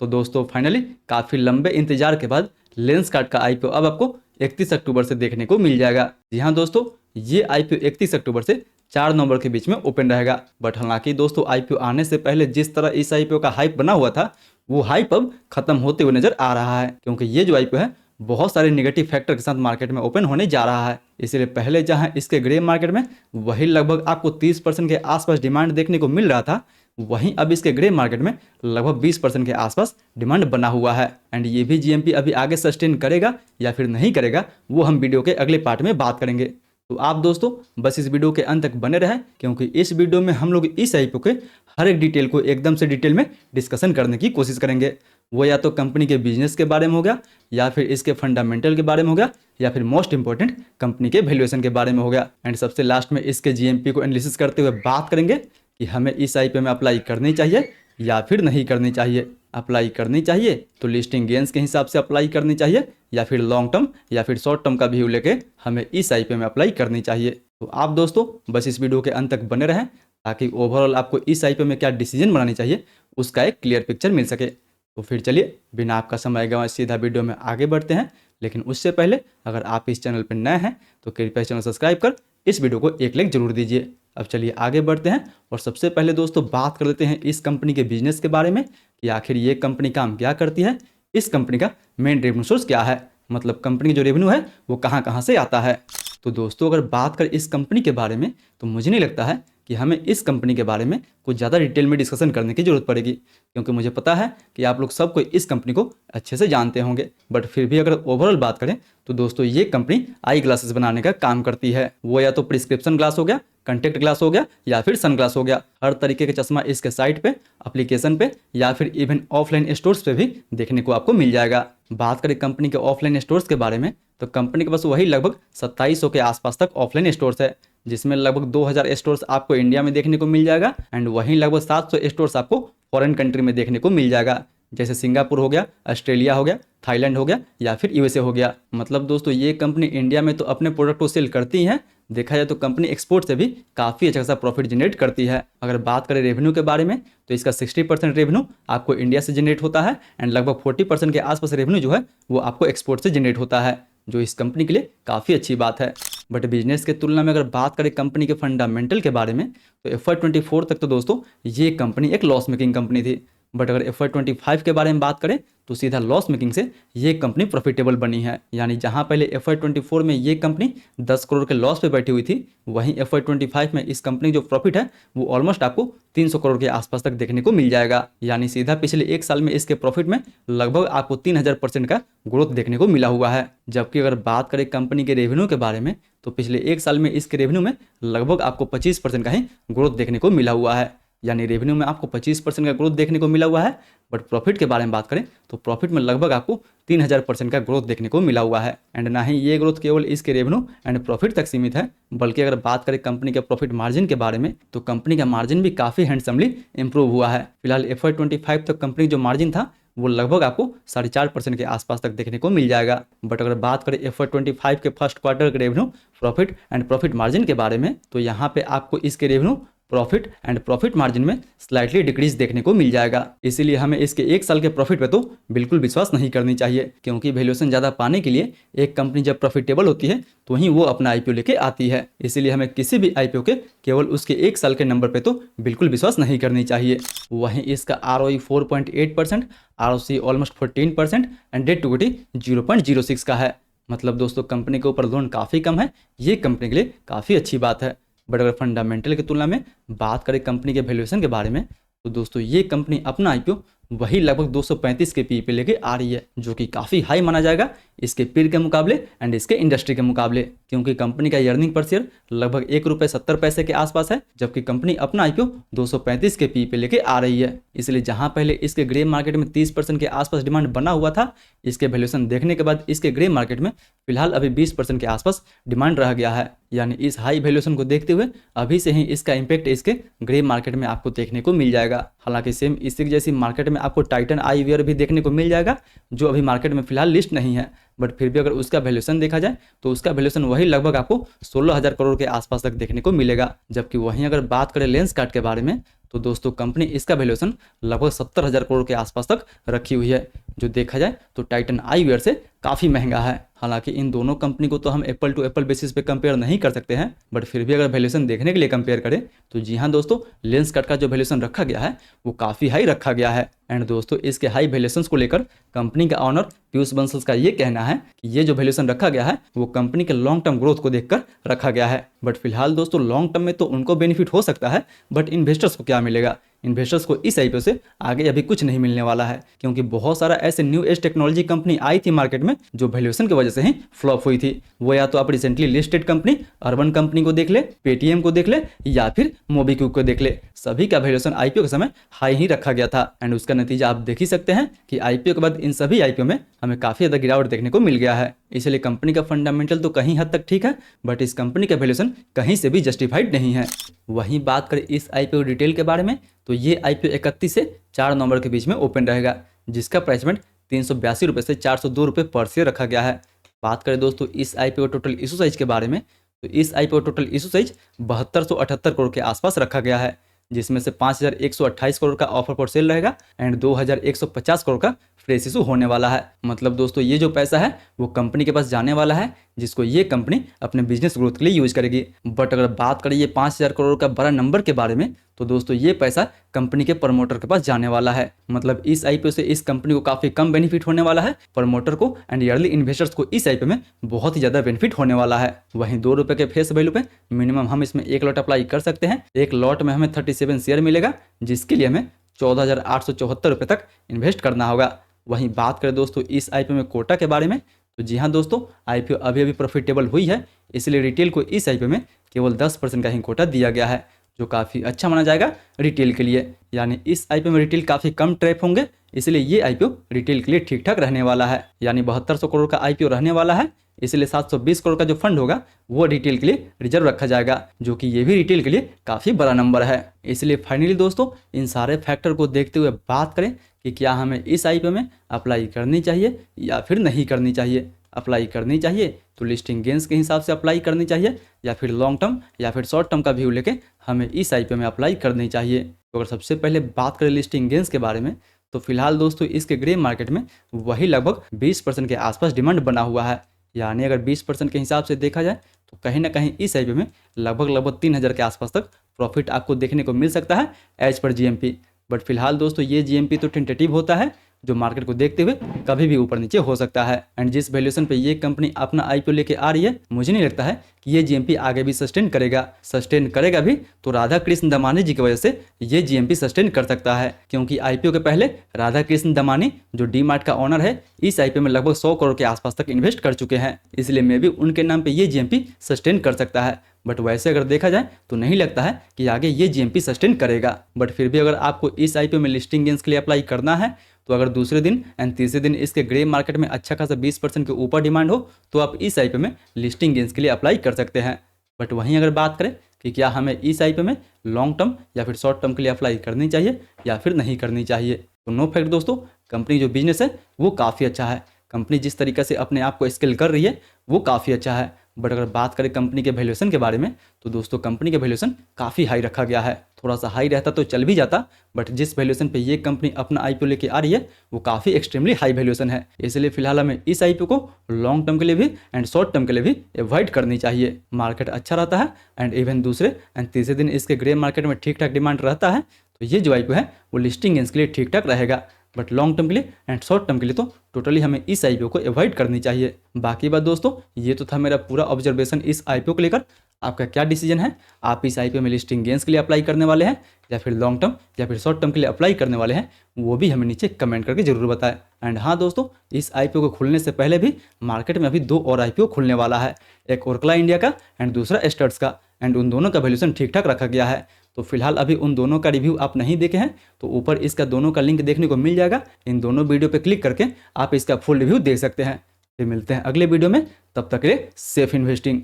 तो दोस्तों फाइनली काफ़ी लंबे इंतजार के बाद लेंसकार्ट का आईपीओ अब आपको 31 अक्टूबर से देखने को मिल जाएगा। जी हाँ दोस्तों, ये आईपीओ 31 अक्टूबर से 4 नवंबर के बीच में ओपन रहेगा। बट हालांकि दोस्तों आईपीओ आने से पहले जिस तरह इस आईपीओ का हाइप बना हुआ था, वो हाइप अब खत्म होते हुए नजर आ रहा है, क्योंकि ये जो आईपीओ है बहुत सारे नेगेटिव फैक्टर के साथ मार्केट में ओपन होने जा रहा है। इसलिए पहले जहां इसके ग्रे मार्केट में वही लगभग आपको 30% के आसपास डिमांड देखने को मिल रहा था, वहीं अब इसके ग्रे मार्केट में लगभग 20% के आसपास डिमांड बना हुआ है। एंड ये भी जीएमपी अभी आगे सस्टेन करेगा या फिर नहीं करेगा, वो हम वीडियो के अगले पार्ट में बात करेंगे। तो आप दोस्तों बस इस वीडियो के अंत तक बने रहें, क्योंकि इस वीडियो में हम लोग इस आईपीओ के हर एक डिटेल को एकदम से डिटेल में डिस्कशन करने की कोशिश करेंगे। वो या तो कंपनी के बिजनेस के बारे में हो गया, या फिर इसके फंडामेंटल के बारे में हो गया, या फिर मोस्ट इंपॉर्टेंट कंपनी के वैल्यूएशन के बारे में हो गया। एंड सबसे लास्ट में इसके जीएमपी को एनालिसिस करते हुए बात करेंगे कि हमें इस आईपीओ में अप्लाई करनी चाहिए या फिर नहीं करनी चाहिए। अप्लाई करनी चाहिए तो लिस्टिंग गेंस के हिसाब से अप्लाई करनी चाहिए, या फिर लॉन्ग टर्म या फिर शॉर्ट टर्म का व्यू लेके हमें इस आईपीओ में अप्लाई करनी चाहिए। तो आप दोस्तों बस इस वीडियो के अंत तक बने रहें, ताकि ओवरऑल आपको इस आईपीओ में क्या डिसीजन बनानी चाहिए उसका एक क्लियर पिक्चर मिल सके। तो फिर चलिए बिना आपका समय गंवाए सीधा वीडियो में आगे बढ़ते हैं। लेकिन उससे पहले अगर आप इस चैनल पर नए हैं तो कृपया चैनल सब्सक्राइब कर इस वीडियो को एक लाइक जरूर दीजिए। अब चलिए आगे बढ़ते हैं, और सबसे पहले दोस्तों बात कर लेते हैं इस कंपनी के बिजनेस के बारे में कि आखिर ये कंपनी काम क्या करती है, इस कंपनी का मेन रेवेन्यू सोर्स क्या है, मतलब कंपनी की जो रेवेन्यू है वो कहाँ कहाँ से आता है। तो दोस्तों अगर बात करें इस कंपनी के बारे में, तो मुझे नहीं लगता है कि हमें इस कंपनी के बारे में कुछ ज़्यादा डिटेल में डिस्कशन करने की जरूरत पड़ेगी, क्योंकि मुझे पता है कि आप लोग सबको इस कंपनी को अच्छे से जानते होंगे। बट फिर भी अगर ओवरऑल बात करें तो दोस्तों ये कंपनी आई ग्लासेस बनाने का काम करती है। वो या तो प्रिस्क्रिप्शन ग्लास हो गया, कंटेक्ट ग्लास हो गया, या फिर सन ग्लास हो गया। हर तरीके के चश्मा इसके साइट पे, एप्लीकेशन पे, या फिर इवन ऑफलाइन स्टोर्स पे भी देखने को आपको मिल जाएगा। बात करें कंपनी के ऑफलाइन स्टोर्स के बारे में, तो कंपनी के पास वही लगभग 2700 के आसपास तक ऑफलाइन स्टोर्स है, जिसमें लगभग 2000 स्टोर्स आपको इंडिया में देखने को मिल जाएगा, एंड वहीं लगभग 700 स्टोर्स आपको फॉरेन कंट्री में देखने को मिल जाएगा, जैसे सिंगापुर हो गया, ऑस्ट्रेलिया हो गया, थाईलैंड हो गया, या फिर यूएसए हो गया। मतलब दोस्तों ये कंपनी इंडिया में तो अपने प्रोडक्ट को सेल करती है, देखा जाए तो कंपनी एक्सपोर्ट से भी काफ़ी अच्छा खासा प्रॉफिट जनरेट करती है। अगर बात करें रेवेन्यू के बारे में, तो इसका 60% रेवेन्यू आपको इंडिया से जनरेट होता है, एंड लगभग 40% के आसपास रेवेन्यू जो है वो आपको एक्सपोर्ट से जनरेट होता है, जो इस कंपनी के लिए काफ़ी अच्छी बात है। बट बिजनेस के तुलना में अगर बात करें कंपनी के फंडामेंटल के बारे में, तो FY24 तक तो दोस्तों ये कंपनी एक लॉस मेकिंग कंपनी थी। बट अगर FY25 के बारे में बात करें तो सीधा लॉस मेकिंग से ये कंपनी प्रॉफिटेबल बनी है। यानी जहां पहले FY24 में ये कंपनी 10 करोड़ के लॉस पे बैठी हुई थी, वहीं FY25 में इस कंपनी जो प्रॉफिट है वो ऑलमोस्ट आपको 300 करोड़ के आसपास तक देखने को मिल जाएगा। यानी सीधा पिछले एक साल में इसके प्रॉफिट में लगभग आपको 3000% का ग्रोथ देखने को मिला हुआ है। जबकि अगर बात करें कंपनी के रेवेन्यू के बारे में, तो पिछले एक साल में इसके रेवेन्यू में लगभग आपको 25% का ही ग्रोथ देखने को मिला हुआ है। यानी रेवेन्यू में आपको 25% का ग्रोथ देखने को मिला हुआ है। बट प्रॉफिट के बारे में बात करें तो प्रॉफिट में लगभग आपको 3000% का ग्रोथ देखने को मिला हुआ है। एंड ना ही ये ग्रोथ केवल इसके रेवेन्यू एंड प्रॉफिट तक सीमित है, बल्कि अगर बात करें कंपनी के प्रॉफिट मार्जिन के बारे में, तो कंपनी का मार्जिन भी काफ़ी हैंडसमली इंप्रूव हुआ है। फिलहाल FY25 तक कंपनी जो मार्जिन था वो लगभग आपको 4.5% के आसपास तक देखने को मिल जाएगा। बट अगर बात करें FY25 के फर्स्ट क्वार्टर के revenue, profit and profit margin के बारे में, तो यहाँ पे आपको इसके revenue, profit and profit margin में स्लाइटली डिक्रीज देखने को मिल जाएगा। इसीलिए हमें इसके एक साल के प्रॉफिट पे तो बिल्कुल विश्वास नहीं करनी चाहिए, क्योंकि वैल्यूएशन ज़्यादा पाने के लिए एक कंपनी जब प्रॉफिटेबल होती है तो ही वो अपना आईपीओ लेके आती है। इसीलिए हमें किसी भी आईपीओ के केवल उसके एक साल के नंबर पे तो बिल्कुल विश्वास नहीं करनी चाहिए। वहीं इसका ROE 4.8%, ROC almost 14% and debt to equity 0.06 का है। मतलब दोस्तों कंपनी के ऊपर लोन काफ़ी कम है, ये कंपनी के लिए काफ़ी अच्छी बात है। बट अगर फंडामेंटल की तुलना में बात करें कंपनी के वैल्यूएशन के बारे में, तो दोस्तों ये कंपनी अपना आईपीओ वही लगभग 235 के पी पे लेके आ रही है, जो कि काफ़ी हाई माना जाएगा इसके पीर के मुकाबले एंड इसके इंडस्ट्री के मुकाबले, क्योंकि कंपनी का अर्निंग पर शेयर लगभग ₹1.70 के आसपास है, जबकि कंपनी अपना आईपीओ 235 के पी पे लेके आ रही है। इसलिए जहां पहले इसके ग्रे मार्केट में 30% के आसपास डिमांड बना हुआ था, इसके वैल्यूएशन देखने के बाद इसके ग्रे मार्केट में फिलहाल अभी 20% के आसपास डिमांड रह गया है। यानी इस हाई वैल्यूएशन को देखते हुए अभी से ही इसका इम्पैक्ट इसके ग्रे मार्केट में आपको देखने को मिल जाएगा। हालांकि सेम इसी जैसी मार्केट में आपको टाइटन आईवीआर भी देखने को मिल जाएगा, जो अभी मार्केट में फिलहाल लिस्ट नहीं है, बट फिर भी अगर उसका वैल्यूएशन देखा जाए तो उसका वैल्यूएशन वही लगभग आपको 16,000 करोड़ के आसपास तक देखने को मिलेगा। जबकि वहीं अगर बात करें लेंसकार्ट के बारे में तो दोस्तों कंपनी इसका वैल्यूएशन लगभग 70,000 करोड़ के आसपास तक रखी हुई है, जो देखा जाए तो टाइटन आईवेयर से काफ़ी महंगा है। हालांकि इन दोनों कंपनी को तो हम एप्पल टू एप्पल बेसिस पे कंपेयर नहीं कर सकते हैं, बट फिर भी अगर वैल्यूएशन देखने के लिए कंपेयर करें तो जी हाँ दोस्तों, लेंसकार्ट का जो वैल्यूएशन रखा गया है वो काफ़ी हाई रखा गया है। एंड दोस्तों इसके हाई वैल्यूएशंस को लेकर कंपनी का ऑनर पीयूष बंसल का ये कहना है कि ये जो वैल्यूएशन रखा गया है वो कंपनी के लॉन्ग टर्म ग्रोथ को देखकर रखा गया है। बट फिलहाल दोस्तों लॉन्ग टर्म में तो उनको बेनिफिट हो सकता है, बट इन्वेस्टर्स को क्या मिलेगा? इन्वेस्टर्स को इस आईपीओ से आगे अभी कुछ नहीं मिलने वाला है, क्योंकि बहुत सारा ऐसे न्यू एज टेक्नोलॉजी कंपनी आई थी मार्केट में जो वैल्यूएशन की वजह से ही फ्लॉप हुई थी। वो या तो आप recently listed company urban company को देख ले, पेटीएम को देख ले या फिर मोबीक्विक को देख ले, सभी का वैल्यूएशन आईपीओ के समय हाई ही रखा गया था। एंड उसका नतीजा आप देख ही सकते हैं कि आईपीओ के बाद इन सभी आईपीओ में हमें काफ़ी ज़्यादा गिरावट देखने को मिल गया है। इसलिए कंपनी का फंडामेंटल तो कहीं हद तक ठीक है, बट इस कंपनी का वैल्यूएशन कहीं से भी जस्टिफाइड नहीं है। वहीं बात करें इस आईपीओ डिटेल के बारे में तो ये आईपीओ 31 से 4 नवंबर के बीच में ओपन रहेगा, जिसका प्राइसमेंट 382 रुपये से 402 रुपये पर शेयर रखा गया है। बात करें दोस्तों इस आईपीओ टोटल इशू साइज के बारे में तो इस IPO total issue size 7278 crore के आसपास रखा गया है, जिसमें से 5128 करोड़ का ऑफर फॉर सेल रहेगा एंड 2150 करोड़ का फ्रेश इशू होने वाला है। मतलब दोस्तों ये जो पैसा है वो कंपनी के पास जाने वाला है, जिसको ये कंपनी अपने बिजनेस ग्रोथ के लिए यूज करेगी। बट अगर बात करें ये 5000 करोड़ का बड़ा नंबर के बारे में तो दोस्तों ये पैसा कंपनी के प्रमोटर के पास जाने वाला है। मतलब इस आईपीओ से इस कंपनी को काफ़ी कम बेनिफिट होने वाला है, प्रमोटर को एंड ईयरली इन्वेस्टर्स को इस आईपीओ में बहुत ही ज़्यादा बेनिफिट होने वाला है। वहीं ₹2 के फेस वैल्यू पे मिनिमम हम इसमें 1 लॉट अप्लाई कर सकते हैं। एक लॉट में हमें 37 शेयर मिलेगा, जिसके लिए हमें 14,874 रुपये तक इन्वेस्ट करना होगा। वहीं बात करें दोस्तों इस आईपीओ में कोटा के बारे में तो जी हाँ दोस्तों, आईपीओ अभी अभी प्रॉफिटेबल हुई है, इसलिए रिटेल को इस आईपीओ में केवल 10% का ही कोटा दिया गया है, जो काफ़ी अच्छा माना जाएगा रिटेल के लिए। यानी इस आईपीओ में रिटेल काफ़ी कम ट्रैप होंगे, इसलिए ये आईपीओ रिटेल के लिए ठीक ठाक रहने वाला है। यानी 7200 करोड़ का आईपीओ रहने वाला है, इसलिए 720 करोड़ का जो फंड होगा वो रिटेल के लिए रिजर्व रखा जाएगा, जो कि ये भी रिटेल के लिए काफ़ी बड़ा नंबर है। इसलिए फाइनली दोस्तों इन सारे फैक्टर को देखते हुए बात करें कि क्या हमें इस आईपीओ में अप्लाई करनी चाहिए या फिर नहीं करनी चाहिए। अप्लाई करनी चाहिए तो लिस्टिंग गेंस के हिसाब से अप्लाई करनी चाहिए, या फिर लॉन्ग टर्म या फिर शॉर्ट टर्म का व्यू लेके हमें इस आईपीओ में अप्लाई करनी चाहिए। तो अगर सबसे पहले बात करें लिस्टिंग गेंस के बारे में तो फिलहाल दोस्तों इसके ग्रे मार्केट में वही लगभग 20% के आसपास डिमांड बना हुआ है। यानी अगर 20% के हिसाब से देखा जाए तो कहीं ना कहीं इस आईपीओ में लगभग 3000 के आसपास तक प्रॉफिट आपको देखने को मिल सकता है एज पर जीएमपी। बट फिलहाल दोस्तों ये जीएमपी तो टेंटेटिव होता है, जो मार्केट को देखते हुए कभी भी ऊपर नीचे हो सकता है। एंड जिस वैल्यूएशन पे ये कंपनी अपना आईपीओ लेके आ रही है, मुझे नहीं लगता है कि ये जीएमपी आगे भी सस्टेन करेगा भी तो राधा कृष्ण दमानी जी की वजह से ये जीएमपी सस्टेन कर सकता है, क्योंकि आईपीओ के पहले राधा कृष्ण दमानी जो डीमार्ट का ओनर है इस आईपीओ में लगभग 100 करोड़ के आसपास तक इन्वेस्ट कर चुके हैं, इसलिए मे भी उनके नाम पे ये जीएमपी सस्टेन कर सकता है। बट वैसे अगर देखा जाए तो नहीं लगता है कि आगे ये जीएमपी सस्टेन करेगा। बट फिर भी अगर आपको इस आईपीओ में लिस्टिंग गेंस के लिए अप्लाई करना है तो अगर दूसरे दिन एंड तीसरे दिन इसके ग्रे मार्केट में अच्छा खासा 20% के ऊपर डिमांड हो तो आप इस आईपीओ में लिस्टिंग गेंस के लिए अप्लाई कर सकते हैं। बट वहीं अगर बात करें कि क्या हमें इस आईपीओ में लॉन्ग टर्म या फिर शॉर्ट टर्म के लिए अप्लाई करनी चाहिए या फिर नहीं करनी चाहिए, तो नो फैक्ट दोस्तों, कंपनी जो बिजनेस है वो काफ़ी अच्छा है। कंपनी जिस तरीके से अपने आप को स्केल कर रही है वो काफ़ी अच्छा है। बट अगर बात करें कंपनी के वैल्यूएशन के बारे में तो दोस्तों कंपनी के वैल्यूएशन काफ़ी हाई रखा गया है। थोड़ा सा हाई रहता तो चल भी जाता, बट जिस वैल्यूएशन पे ये कंपनी अपना आईपीओ लेके आ रही है वो काफ़ी एक्सट्रीमली हाई वैल्यूएशन है। इसलिए फिलहाल हमें इस आईपीओ को लॉन्ग टर्म के लिए भी एंड शॉर्ट टर्म के लिए भी अवॉइड करनी चाहिए। मार्केट अच्छा रहता है एंड इवन दूसरे एंड तीसरे दिन इसके ग्रे मार्केट में ठीक ठाक डिमांड रहता है, तो ये जो आईपीओ है वो लिस्टिंग गेंस के लिए ठीक ठाक रहेगा। बट लॉन्ग टर्म के लिए एंड शॉर्ट टर्म के लिए तो टोटली हमें इस आईपीओ को अवॉइड करनी चाहिए। बाकी बात दोस्तों, ये तो था मेरा पूरा ऑब्जर्वेशन इस आईपीओ को लेकर। आपका क्या डिसीजन है? आप इस आईपीओ में लिस्टिंग गेंस के लिए अप्लाई करने वाले हैं या फिर लॉन्ग टर्म या फिर शॉर्ट टर्म के लिए अप्लाई करने वाले हैं, वो भी हमें नीचे कमेंट करके जरूर बताएं। एंड हाँ दोस्तों, इस आईपीओ को खुलने से पहले भी मार्केट में अभी 2 और आईपीओ खुलने वाला है, एक ओरकला इंडिया का एंड दूसरा एस्टर्ट्स का। एंड उन दोनों का वैल्यूएशन ठीक ठाक रखा गया है। तो फिलहाल अभी उन दोनों का रिव्यू आप नहीं देखे हैं तो ऊपर इसका दोनों का लिंक देखने को मिल जाएगा। इन दोनों वीडियो पे क्लिक करके आप इसका फुल रिव्यू देख सकते हैं। फिर मिलते हैं अगले वीडियो में, तब तक के लिए सेफ इन्वेस्टिंग।